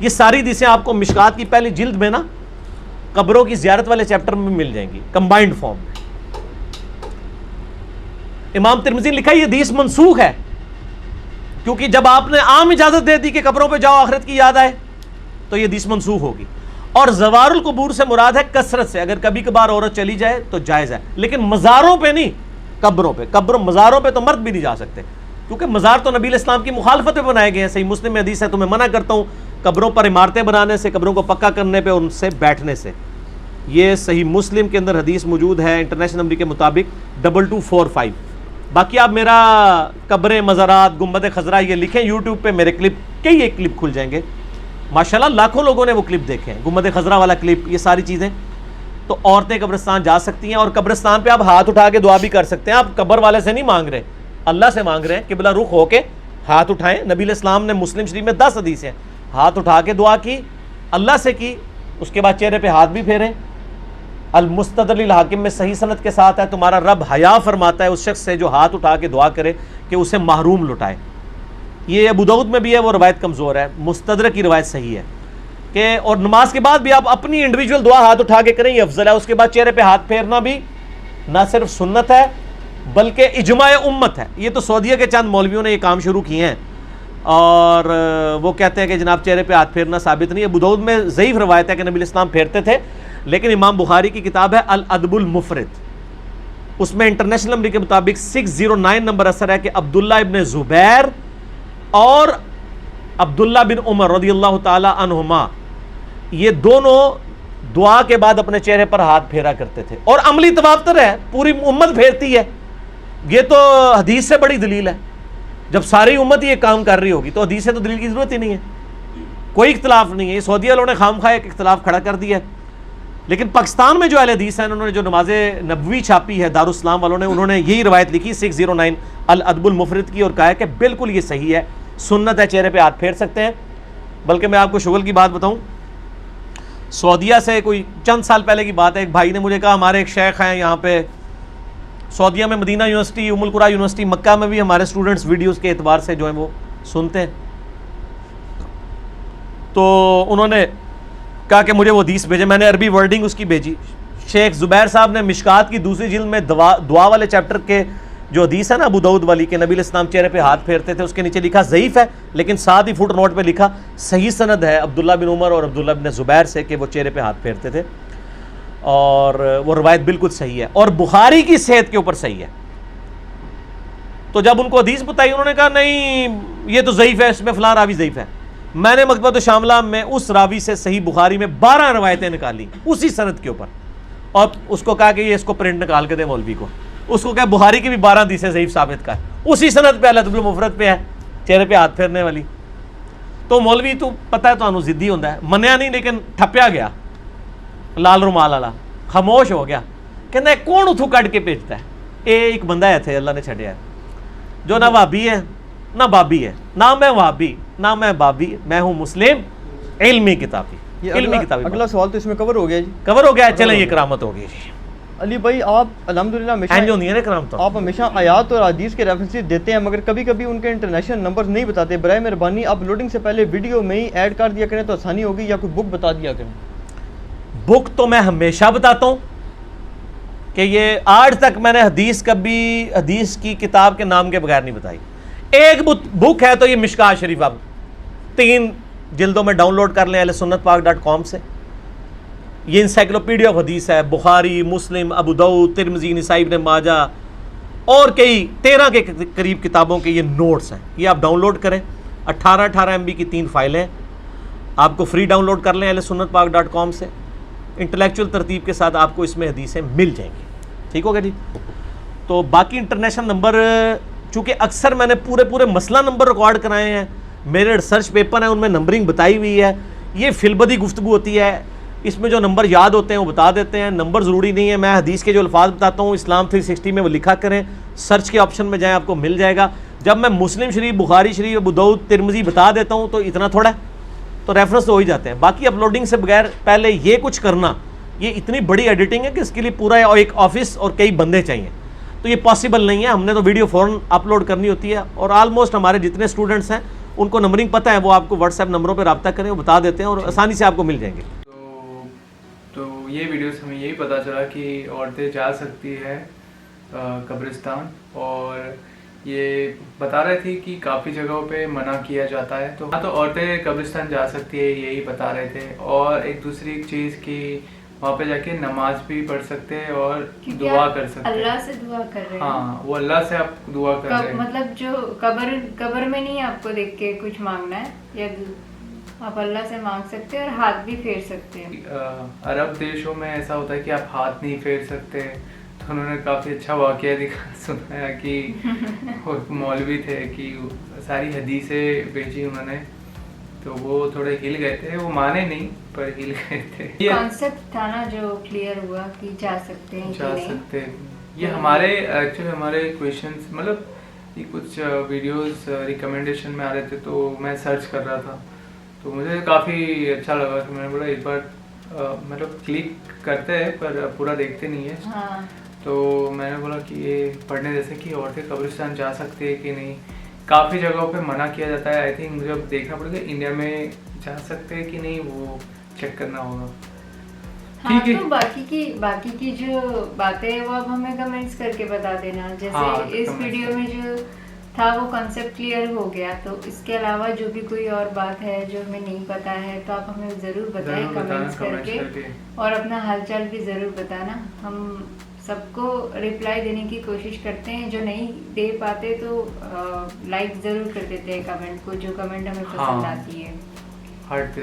یہ ساری حدیثیں آپ کو مشکات کی پہلی جلد میں نا قبروں کی زیارت والے چیپٹر میں مل جائیں گی کمبائنڈ فارم میں. امام ترمذی نے لکھا یہ حدیث منسوخ ہے کیونکہ جب آپ نے عام اجازت دے دی کہ قبروں پہ جاؤ آخرت کی یاد آئے تو یہ حدیث منسوخ ہوگی. اور زوار القبور سے مراد ہے کثرت سے, اگر کبھی کبھار عورت چلی جائے تو جائز ہے, لیکن مزاروں پہ نہیں, قبروں پہ. مزاروں پہ تو مرد بھی نہیں جا سکتے کیونکہ مزار تو نبی اسلام کی مخالفت پہ بنائے گئے ہیں. صحیح مسلم میں حدیث ہے, تو میں منع کرتا ہوں قبروں پر عمارتیں بنانے سے, قبروں کو پکا کرنے پہ, ان سے بیٹھنے سے. یہ صحیح مسلم کے اندر حدیث موجود ہے انٹرنیشنل نمبر کے مطابق 2245. باقی آپ میرا قبریں, مزارات, گنبد خضرا یہ لکھیں یوٹیوب پہ, میرے کلپ کئی ایک کلپ کھل جائیں گے ماشاءاللہ, لاکھوں لوگوں نے وہ کلپ دیکھے ہیں, گنبد خضرا والا کلپ, یہ ساری چیزیں. تو عورتیں قبرستان جا سکتی ہیں, اور قبرستان پہ آپ ہاتھ اٹھا کے دعا بھی کر سکتے ہیں. آپ قبر والے سے نہیں مانگ رہے, اللہ سے مانگ رہے ہیں, قبلہ رخ ہو کے ہاتھ اٹھائیں. نبی علیہ السلام نے مسلم شریف میں 10 حدیث ہیں, ہاتھ اٹھا کے دعا کی, اللہ سے کی, اس کے بعد چہرے پہ ہاتھ بھی پھیریں. المستدرک الحاکم میں صحیح سند کے ساتھ ہے تمہارا رب حیا فرماتا ہے اس شخص سے جو ہاتھ اٹھا کے دعا کرے کہ اسے محروم لٹائے. یہ ابو داؤد میں بھی ہے, وہ روایت کمزور ہے, مستدرک کی روایت صحیح ہے کہ, اور نماز کے بعد بھی آپ اپنی انڈیویجول دعا ہاتھ اٹھا کے کریں, یہ افضل ہے. اس کے بعد چہرے پہ ہاتھ پھیرنا بھی نہ صرف سنت ہے بلکہ اجماع امت ہے. یہ تو سعودیہ کے چند مولویوں نے یہ کام شروع کیے ہیں, اور وہ کہتے ہیں کہ جناب چہرے پہ ہاتھ پھیرنا ثابت نہیں ہے. ابو داؤد میں ضعیف روایت ہے کہ نبی اسلام پھیرتے تھے, لیکن امام بخاری کی کتاب ہے الادب المفرد, اس میں انٹرنیشنل نمبر کے مطابق 609 نمبر اثر ہے کہ عبداللہ ابن زبیر اور عبداللہ بن عمر رضی اللہ تعالی عنہما یہ دونوں دعا کے بعد اپنے چہرے پر ہاتھ پھیرا کرتے تھے. اور عملی تواتر ہے, پوری امت پھیرتی ہے. یہ تو حدیث سے بڑی دلیل ہے. جب ساری امت یہ کام کر رہی ہوگی تو حدیث سے تو دلیل کی ضرورت ہی نہیں ہے, کوئی اختلاف نہیں ہے. یہ سعودیہ والوں نے خامخواہ ایک اختلاف کھڑا کر دیا ہے. لیکن پاکستان میں جو اہل حدیث ہیں, انہوں نے جو نماز نبوی چھاپی ہے دارالاسلام والوں نے, انہوں نے یہی روایت لکھی 609 الادب المفرد کی, اور کہا ہے کہ بالکل یہ صحیح ہے, سنت ہے, چہرے پہ ہاتھ پھیر سکتے ہیں. بلکہ میں آپ کو شغل کی بات بتاؤں, سعودیہ سے کوئی چند سال پہلے کی بات ہے, ایک بھائی نے مجھے کہا ہمارے ایک شیخ ہیں یہاں پہ سعودیہ میں, مدینہ یونیورسٹی, ام القریٰ یونیورسٹی, مکہ میں بھی ہمارے اسٹوڈنٹس ویڈیوز کے اعتبار سے جو ہیں وہ سنتے ہیں. تو انہوں نے کہا کہ مجھے وہ حدیث بھیجے, میں نے عربی ورڈنگ اس کی بھیجی. شیخ زبیر صاحب نے مشکات کی دوسری جلد میں دعا والے چیپٹر کے جو حدیث ہے نا ابو داؤد والی کہ نبی علیہ السلام چہرے پہ ہاتھ پھیرتے تھے, اس کے نیچے لکھا ضعیف ہے, لیکن ساتھ ہی فٹ نوٹ پہ لکھا صحیح سند ہے عبداللہ بن عمر اور عبداللہ بن زبیر سے کہ وہ چہرے پہ ہاتھ پھیرتے تھے, اور وہ روایت بالکل صحیح ہے اور بخاری کی صحت کے اوپر صحیح ہے. تو جب ان کو حدیث بتائی, انہوں نے کہا نہیں یہ تو ضعیف ہے, اس میں فلاں راوی ضعیف ہے. میں نے مکتبۃ شاملہ میں اس راوی سے صحیح بخاری میں 12 روایتیں نکالی اسی سند کے اوپر, اور اس کو کہا کہ یہ اس کو پرنٹ نکال کے دے مولوی کو. اس کو کہا بخاری کی بھی 12 حدیثیں ضعیف ثابت کر, اسی سند پہ الادب المفرد پہ ہے چہرے پہ ہاتھ پھیرنے والی. تو مولوی تو پتہ ہے تو ضدی ہوتا ہے, منیا نہیں لیکن ٹھپیا گیا, لال رومال والا خاموش ہو گیا, کہنا کون اتھو کٹ کے بھیجتا ہے. ایک بندہ ہے تھے اللہ نے چھڑیا ہے جو نہ وہابی ہے نہ بابی ہے, نہ میں وہابی نہ میں بابی, میں ہوں مسلم علمی کتابی. علمی کتابی. اگلا سوال تو اس میں کور ہو گیا جی, کور ہو گیا. چلیں یہ کرامت ہو گئی جی. علی بھائی آپ الحمدللہ آپ ہمیشہ آیات اور حدیث کے ریفرنسز دیتے ہیں, مگر کبھی کبھی ان کے انٹرنیشنل نمبرز نہیں بتاتے. برائے مہربانی آپ لوڈنگ سے پہلے ویڈیو میں ہی ایڈ کر دیا کریں تو آسانی ہوگی, یا کوئی بک بتا دیا کریں. بک تو میں ہمیشہ بتاتا ہوں کہ یہ آج تک میں نے حدیث کبھی حدیث کی کتاب کے نام کے بغیر نہیں بتائی. ایک بک ہے تو یہ مشکات شریف, اب 3 جلدوں میں ڈاؤن لوڈ کر لیں ahlesunnatpak.com سے. یہ انسائکلوپیڈیا آف حدیث ہے, بخاری, مسلم, ابو داؤد, ترمذی, نسائی, ابن ماجہ اور کئی 13 کے قریب کتابوں کے یہ نوٹس ہیں. یہ آپ ڈاؤن لوڈ کریں, 18 MB کی 3 فائلیں, آپ کو فری ڈاؤن لوڈ کر لیں ahlesunnatpak.com سے. انٹلیکچوئل ترتیب کے ساتھ آپ کو اس میں حدیثیں مل جائیں گی. ٹھیک ہوگا جی. تو باقی انٹرنیشنل نمبر چونکہ اکثر میں نے پورے مسئلہ نمبر ریکارڈ کرائے ہیں, میرے ریسرچ پیپر ہیں ان میں نمبرنگ بتائی ہوئی ہے. یہ فی البدی گفتگو ہوتی ہے, اس میں جو نمبر یاد ہوتے ہیں وہ بتا دیتے ہیں, نمبر ضروری نہیں ہے. میں حدیث کے جو الفاظ بتاتا ہوں اسلام 360 میں وہ لکھا کریں, سرچ کے آپشن میں جائیں آپ کو مل جائے گا. جب میں مسلم شریف, بخاری شریف, ابو داؤد, ترمذی بتا دیتا ہوں تو اتنا تھوڑا ہے, تو ریفرنس تو ہو ہی جاتے ہیں. باقی اپلوڈنگ سے بغیر پہلے یہ کچھ کرنا, یہ اتنی بڑی ایڈیٹنگ ہے کہ اس کے لیے پورا ایک آفس اور کئی بندے چاہیے, تو یہ پاسبل نہیں ہے. ہم نے تو ویڈیو فوراً اپلوڈ کرنی ہوتی ہے, اور آلموسٹ ہمارے جتنے اسٹوڈنٹس ہیں ان کو نمبرنگ پتہ ہے, وہ آپ کو واٹس ایپ نمبروں پہ رابطہ کریں, وہ بتا دیتے ہیں اور آسانی سے آپ کو مل جائیں گے. تو یہ ویڈیو سے ہمیں یہی پتہ چلا کہ عورتیں جا سکتی ہے قبرستان, اور یہ بتا رہے تھے کہ کافی جگہوں پہ منع کیا جاتا ہے. تو عورتیں قبرستان جا سکتی ہے, یہی بتا رہے تھے. اور ایک دوسری چیز کہ وہاں پہ جا کے نماز بھی پڑھ سکتے ہیں اور دعا کر سکتے ہیں. اللہ سے دعا کر رہے ہیں. ہاں, وہ اللہ سے آپ دعا کر رہے ہیں. مطلب جو قبر میں نہیں آپ کو دیکھ کے کچھ مانگنا ہے, یا آپ اللہ سے مانگ سکتے ہیں اور ہاتھ بھی پھیر سکتے ہیں. عرب دیشوں میں ایسا ہوتا ہے کہ آپ ہاتھ نہیں پھیر سکتے. تو انہوں نے کافی اچھا واقعہ سنایا کہ مولوی تھے کہ ساری حدیثیں بھیجی انہوں نے, تو وہ تھوڑے ہل گئے تھے. وہ مانے نہیں پر ہل گئے تھے. کانسیپٹ تھا نا جو کلیئر ہوا کہ جا سکتے ہیں, جا سکتے. یہ ہمارے ایکچولی ہمارے کویشچنس, مطلب یہ کچھ ویڈیوز ریکمنڈیشن میں آ رہے تھے, تو میں سرچ کر رہا تھا, تو مجھے کافی اچھا لگا. تو میں نے بولا ایک بار مطلب کلک کرتے ہیں پر پورا دیکھتے نہیں ہے. تو میں نے بولا کہ یہ پڑھنے جیسے کہ عورتیں قبرستان جا سکتی ہے کہ نہیں. کافی جگہوں پہ منع کیا جاتا ہے. آئی تھنک مجھے اب دیکھنا پڑے گا انڈیا میں جا سکتے ہیں کہ نہیں, وہ چیک کرنا ہوگا. ہاں, تو باقی کی جو باتیں ہیں وہ اب ہمیں کمنٹس کر کے بتا دینا. جیسے اس ویڈیو میں جو تھا وہ کنسیپٹ کلیئر ہو گیا, تو اس کے علاوہ جو بھی کوئی اور بات ہے جو ہمیں نہیں پتا ہے تو آپ ہمیں ضرور بتائیں کمنٹس کر کے, اور اپنا حال چال بھی ضرور بتانا. ہم سب کو رپلائی دینے کی کوشش کرتے ہیں. جو نہیں دے پاتے تو لائک ضرور کر دیتے ہیں کمنٹ کو, جو کمنٹ ہمیں پسند آتی ہے.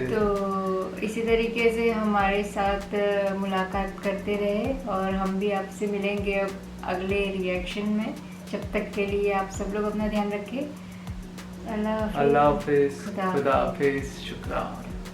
تو اسی طریقے سے ہمارے ساتھ ملاقات کرتے رہے, اور ہم بھی آپ سے ملیں گے اب اگلے ریئیکشن میں. جب تک کے لیے آپ سب لوگ اپنا دھیان رکھیں. اللہ حافظ. خدا حافظ. شکریہ.